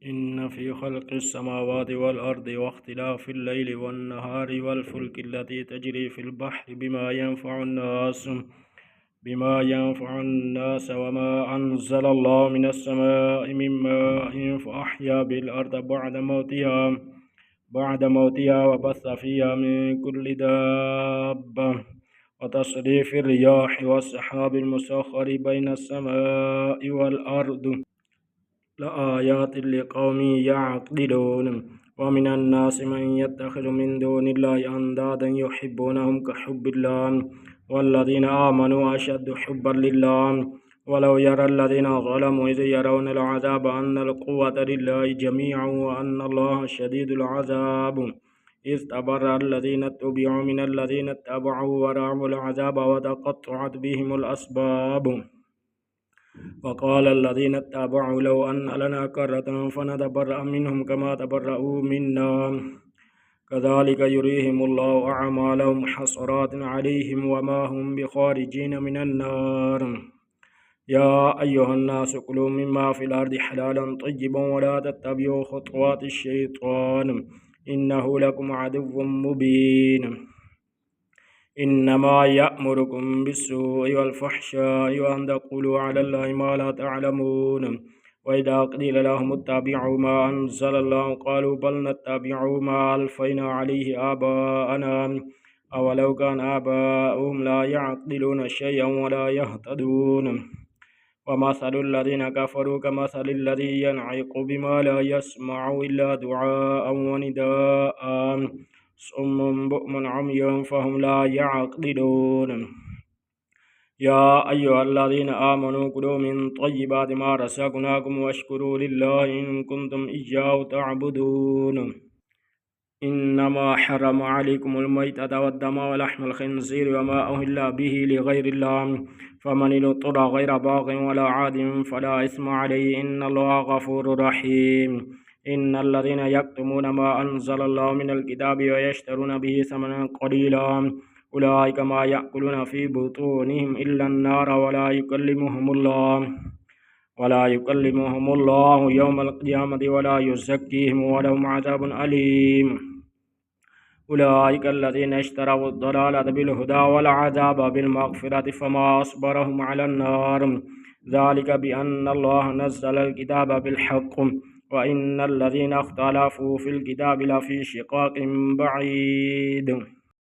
إن في خلق السماوات والأرض واختلاف الليل والنهار والفلك التي تجري في البحر بما ينفع الناس وما أنزل الله من السماء من ماء فأحيا بالأرض بعد موتها وبث فيها من كل دابة وتصريف الرياح والسحاب المسخر بين السماء والأرض لآيات لقوم يعقلون ومن الناس من يتخذ من دون الله أندادا يحبونهم كحب الله والذين آمنوا أشد حبا لله ولو يرى الذين ظلموا إذ يرون العذاب أن القوة لله جميعا وأن الله شديد العذاب إذ تبرأ الذين اتبعوا من الذين اتبعوا ورأوا العذاب وتقطعت بهم الأسباب وقال الذين اتبعوا لو أن لنا كرة فنتبرأ منهم كما تبرأوا منا كذلك يريهم الله أعمالهم حسرات عليهم وما هم بخارجين من النار يا أيها الناس كلوا مما في الأرض حلالا طيبا ولا تتبعوا خطوات الشيطان إنه لكم عدو مبين إنما يأمركم بالسوء والفحشاء وأن تقولوا على الله ما لا تعلمون وإذا قيل لهم اتبعوا ما أنزل الله قالوا بل نتبع ما ألفينا عليه آباءنا أولو كان آباؤهم لا يعقلون شيئا ولا يهتدون ومثل الذين كفروا كمثل الذي ينعق بما لا يسمع إلا دعاء ونداء صم بؤم عمي فهم لا يعقلون يا أيها الذين آمنوا كلوا من طيبات ما رزقناكم واشكروا لله إن كنتم إياه تعبدون إنما حرم عليكم الميتة والدم ولحم الخنزير وما أهل به لغير الله فمن اضطر غير باغ ولا عاد فلا إثم عليه إن الله غفور رحيم إن الذين يكتمون ما أنزل الله من الكتاب ويشترون به ثمنا قليلا أولئك ما يأكلون في بطونهم إلا النار ولا يكلمهم الله يوم القيامة ولا يزكيهم ولهم عذاب أليم أولئك الذين اشتروا الضلالة بالهدى والعذاب بالمغفرة فما أصبرهم على النار ذلك بأن الله نزل الكتاب بالحق وإن الذين اختلفوا في الكتاب لفي شقاق بعيد